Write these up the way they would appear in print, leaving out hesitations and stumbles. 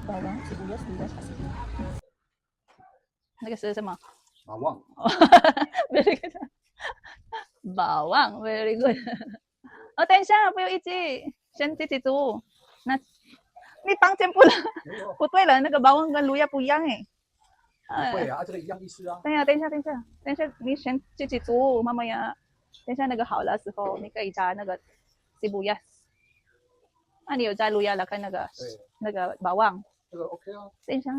bawang, sibuyas, luya, asin. Nagasama. Bawang. Very good. Bawang, very good. 哦，等一下，不要一起，先自己煮。那你放进不了，不对了，那个bawang跟luya不一样哎。不会啊，这个一样意思啊。等一下，等一下，等一下，等一下，你先自己煮，妈妈呀。等一下那个好的时候，你可以加那个 sibuyas。那你有加 luya 了，跟那个bawang。这个 OK 啊。等一下，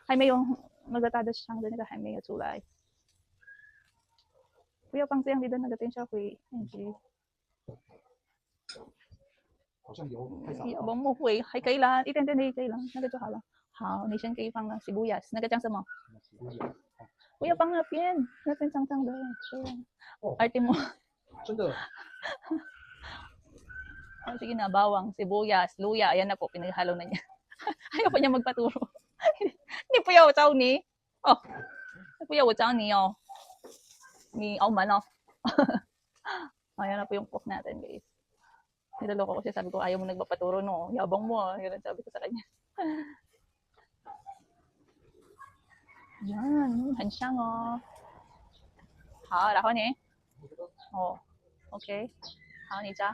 还没有那个大的香的那个还没有出来。不要放这样的那个，等一下会很急。好像油太少了。不会，还可以啦，一点点的可以了，那个就好了。好，你先可以放了 sibuyas，那个叫什么？不要放那边，那边脏脏的。arte mo. 真的。Oh, sige na, bawang, sibuyas, luya, ayan na po, pinaghalo na niya. Ayaw pa niya magpaturo. Hindi po yaw chow ni. Oh, hindi po yaw chow ni, oh. Ni Auman, oh. Ayan na po yung pork natin, guys. Niloloko ko siya, sabi ko, ayaw mo nagpapaturo, no? Yabang mo, ah. Yun ang sabi ko sa kanya. Yan, hansyang, oh. 好，然后呢？哦 ，OK， 好，你加。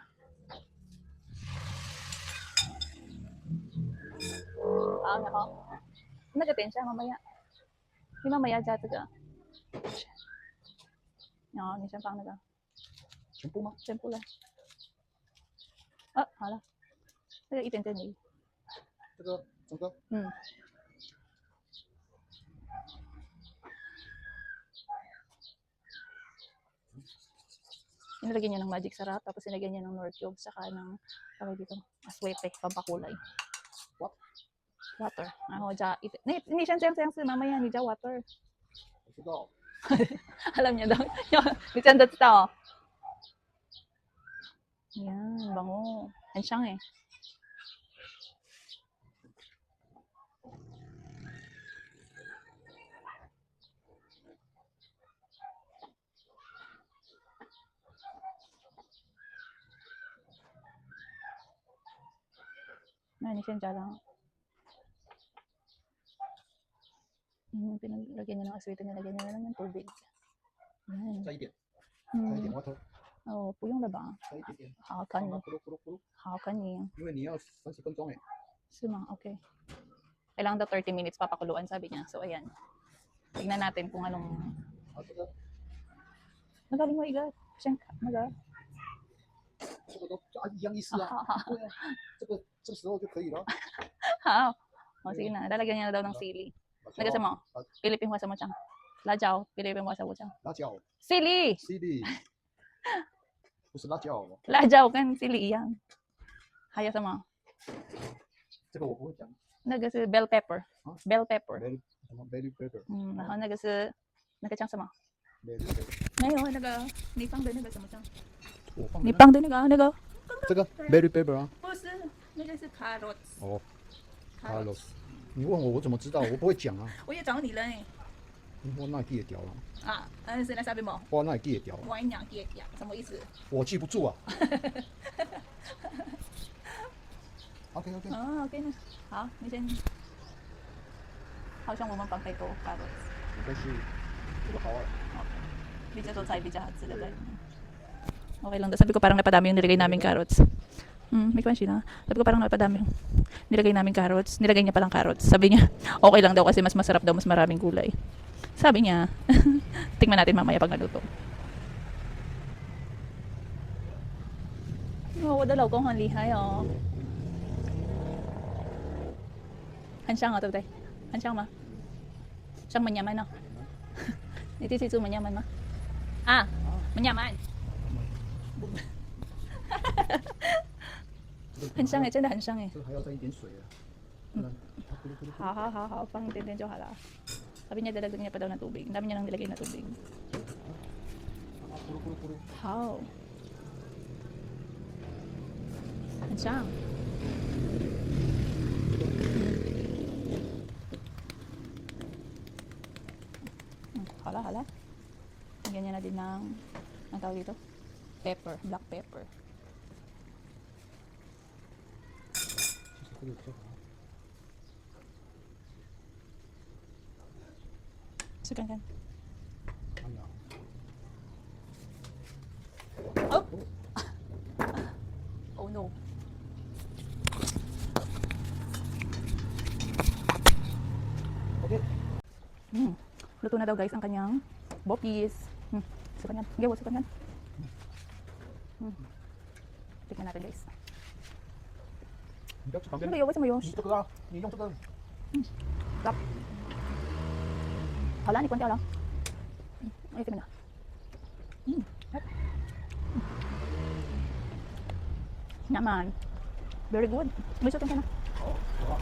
好，然后那个等一下，妈妈要，你妈妈要加这个。然后你先放那个。全部吗？全部了。啊，好了，这个一点点而已。这个整个。嗯。Nilagyan niya ng magic sarap, tapos nilagyan niya ng Nor cube, saka ng, tawag dito, aswete, pampakulay. What? Water. Ako, hindi siya mamaya, ni ja water. Alam niya daw. Ni Chan dat tao. Yan, bango. Yan siyang eh. Nah, ini siya lang. Pinalagyan niya ng aswete, nilagyan niya lang ng tubig. Yan. 再一点，再一点 water。哦，不用了吧？再一点点。好，看你。好，看你。因为你要30分钟哎。是吗？ Okay. Kailangan daw 30 minutes papakuluan, sabi niya. So, ayan. Tignan natin kung anong... Magaling mo, Igat. Siyempre, maga. 这个都一样意思啊。对啊，这时候就可以了。好，sige na. Lalagyan niya na daw ng sili. Nagasa mo? Pilipin mo sa mo siyang. Lajaw. Pilipin mo sa mo siyang. 辣椒。Sili! Sili。不是辣椒。Lajaw kan sili iyan. Haya sa mo. 这个我不会讲。Nagasa bell pepper. Bell pepper. Bell pepper。然后nagasa什么？ 没有那个，你放的那个什么酱？你放的那个。这个 bell pepper 啊？不是，那个是 carrots。哦 ，carrots。你问我怎么知道？我不会讲啊。我也找你了哎。我哪里记得掉了？啊，是那sabi mo？我哪里记得掉了？我哪记得掉？什么意思？我记不住啊。OK。哦 ，OK 呢。好，你先。好像我们放太多 carrots。应该是这个好啊。比较多菜，比較好吃的。Okay lang daw. Sabi ko parang napadami yung nilagay namin carrots. May kwansi na. Sabi ko parang napadami yung nilagay namin carrots. Nilagay niya palang carrots. Sabi niya, okay lang daw kasi mas masarap daw, mas maraming gulay. Sabi niya, tingnan natin mamaya pag naluto. Oh, 我的老公很厉害哦。很香啊，对不对？很香吗？香manyaman哦。你第一次做manyaman吗？啊，manyaman。很香哎，真的很香哎。这个还要再一点水啊。好，放一点点就好了。Sabi niya dalagdag niya pa daw ng tubig. Ang dami niya nang nilagay na tubig. 好，很香。好了，lagyan niya na din ng tawag dito? Pepper, black pepper. 这个比较好。试看看。哎呀， Oh. Oh no. OK， Luto na daw guys ang kanyang bopis. Sukan yan. Gawa, sukan yan. Tignan natin guys. 你不要去旁边 Ano，ba yun? What's mo yun? 你这个啊，你用这个， Stop. Hala, ni konti lang. Ay, tignan na. Naman. Very good. May sukan ka na. 好，好。